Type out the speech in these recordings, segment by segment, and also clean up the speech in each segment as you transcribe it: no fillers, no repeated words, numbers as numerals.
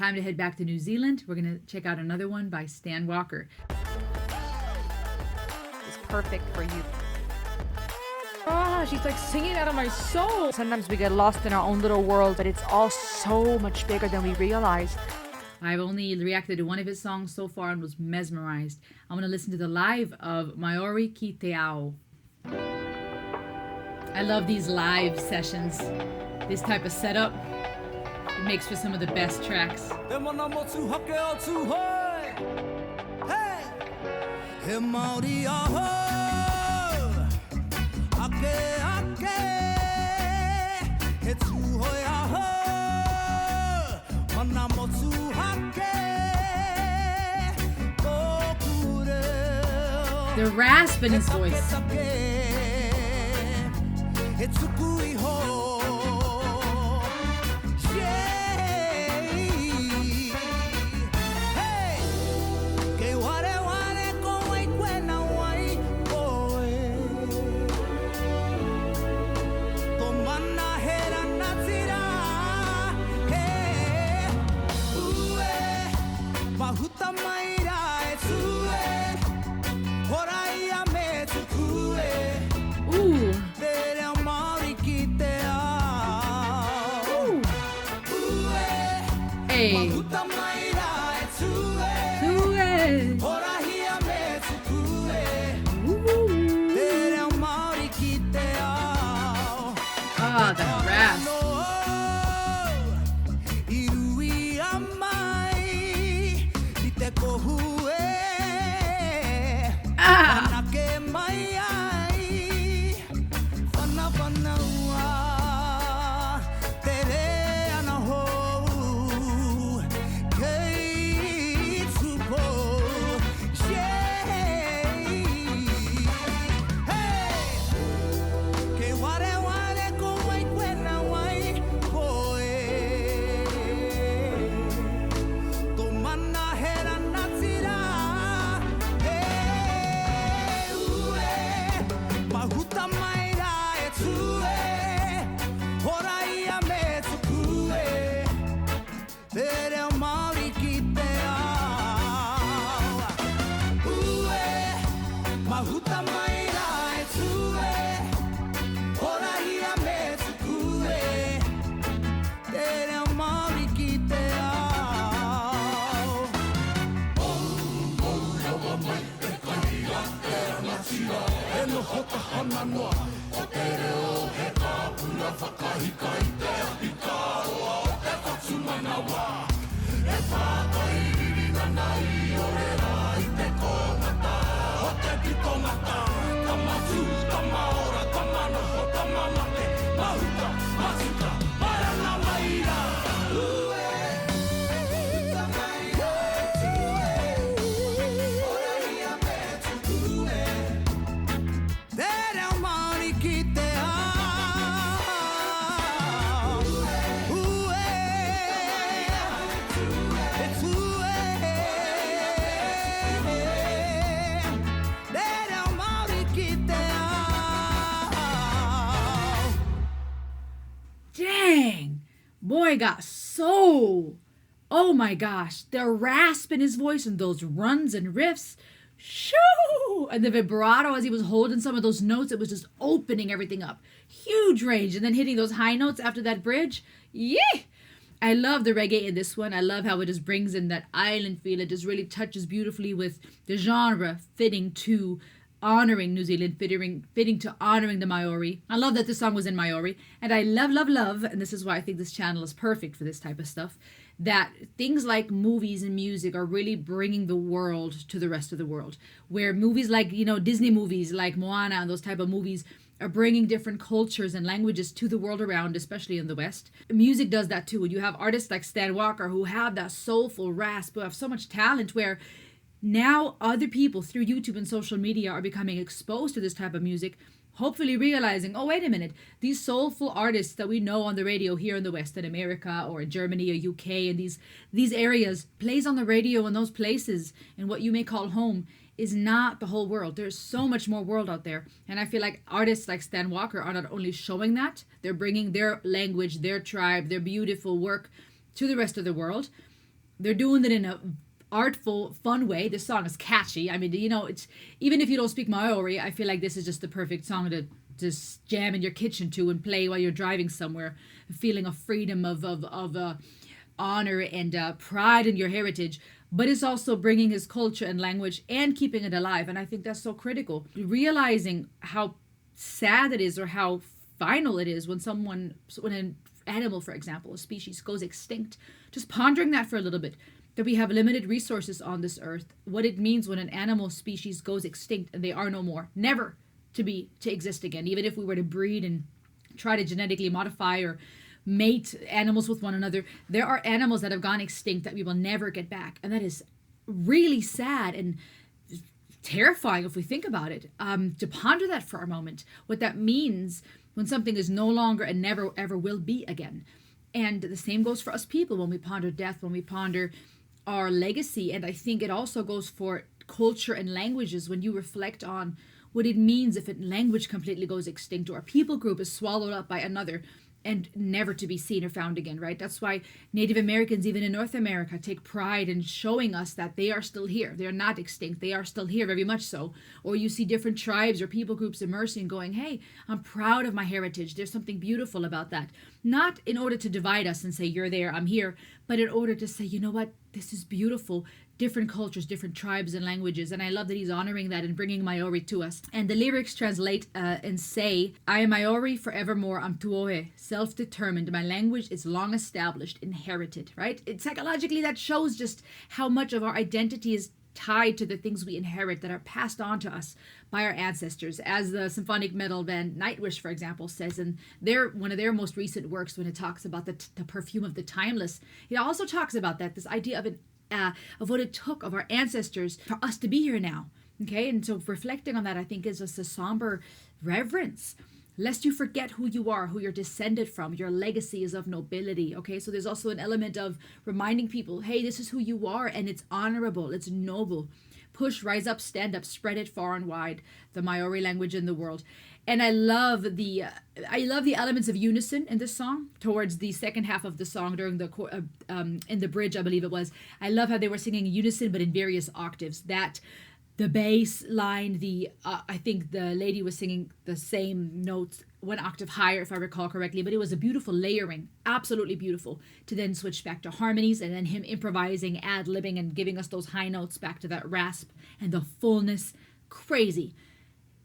time to head back to New Zealand. We're going to check out another one by Stan Walker. It's perfect for you. Ah, she's like singing out of my soul. Sometimes we get lost in our own little world, but it's all so much bigger than we realize. I've only reacted to one of his songs so far and was mesmerized. I'm going to listen to the live of Māori Ki Te Ao. I love these live sessions. This type of setup, it makes for some of the best tracks. The rasp in his voice. Boy got so, oh my gosh, the rasp in his voice and those runs and riffs, shoo, and the vibrato as he was holding some of those notes, it was just opening everything up. Huge range, and then hitting those high notes after that bridge. Yeah! I love the reggae in this one. I love how it just brings in that island feel. It just really touches beautifully with the genre fitting to honoring New Zealand, fitting to honoring the Māori. I love that this song was in Māori. And I love, and this is why I think this channel is perfect for this type of stuff, that things like movies and music are really bringing the world to the rest of the world. Where movies like, Disney movies like Moana and those type of movies are bringing different cultures and languages to the world around, especially in the West. Music does that too. You have artists like Stan Walker who have that soulful rasp, who have so much talent, where now other people through YouTube and social media are becoming exposed to this type of music, hopefully realizing, oh, wait a minute, these soulful artists that we know on the radio here in the West, in America or in Germany or UK, and these areas, plays on the radio in those places, and what you may call home is not the whole world. There's so much more world out there. And I feel like artists like Stan Walker are not only showing that, they're bringing their language, their tribe, their beautiful work to the rest of the world. they're doing it in a artful, fun way. This song is catchy. I mean, it's, even if you don't speak Maori, I feel like this is just the perfect song to just jam in your kitchen to and play while you're driving somewhere. A feeling of freedom, of honor and pride in your heritage. But it's also bringing his culture and language and keeping it alive. And I think that's so critical. Realizing how sad it is, or how final it is when an animal, for example, a species goes extinct. Just pondering that for a little bit, that we have limited resources on this earth, what it means when an animal species goes extinct and they are no more, never to exist again. Even if we were to breed and try to genetically modify or mate animals with one another, there are animals that have gone extinct that we will never get back. And that is really sad and terrifying if we think about it. To ponder that for a moment, what that means when something is no longer and never ever will be again. And the same goes for us people when we ponder death, when we ponder our legacy. And I think it also goes for culture and languages when you reflect on what it means if a language completely goes extinct, or a people group is swallowed up by another and never to be seen or found again, right? That's why Native Americans, even in North America, take pride in showing us that they are still here. They're not extinct. They are still here, very much so. Or you see different tribes or people groups emerging going, hey, I'm proud of my heritage. There's something beautiful about that. Not in order to divide us and say, you're there, I'm here, but in order to say, you know what, this is beautiful. Different cultures, different tribes and languages. And I love that he's honoring that and bringing Maori to us. And the lyrics translate and say, I am Maori forevermore, I'm tuohe, self-determined. My language is long established, inherited, right? Psychologically, that shows just how much of our identity is tied to the things we inherit that are passed on to us by our ancestors. As the symphonic metal band Nightwish, for example, says in one of their most recent works, when it talks about the perfume of the timeless, it also talks about that, this idea of what it took of our ancestors for us to be here now. Okay, and so reflecting on that, I think, is just a somber reverence, lest you forget who you are, who you're descended from. Your legacy is of nobility. Okay, so there's also an element of reminding people, hey, this is who you are, and it's honorable, it's noble. Push, rise up, stand up, spread it far and wide, the Maori language in the world. And I love the elements of unison in this song towards the second half of the song during the in the bridge, I believe it was. I love how they were singing in unison, but in various octaves. That the bass line, I think the lady was singing the same notes, one octave higher, if I recall correctly, but it was a beautiful layering, absolutely beautiful, to then switch back to harmonies, and then him improvising, ad-libbing, and giving us those high notes back to that rasp and the fullness. Crazy.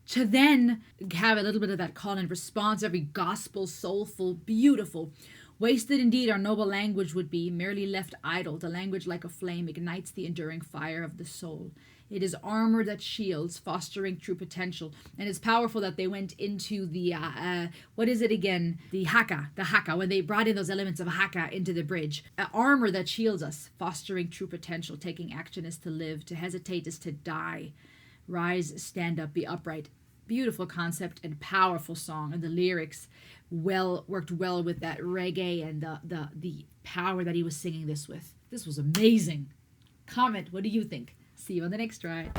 To then have a little bit of that call and response, every gospel, soulful, beautiful. Wasted indeed our noble language would be, merely left idle. The language like a flame ignites the enduring fire of the soul. It is armor that shields, fostering true potential. And it's powerful that they went into the, what is it again? The Haka, when they brought in those elements of Haka into the bridge. Armor that shields us, fostering true potential. Taking action is to live, to hesitate is to die. Rise, stand up, be upright. Beautiful concept and powerful song, and the lyrics worked well with that reggae and the power that he was singing this with. This was amazing. Comment, what do you think? See you on the next ride.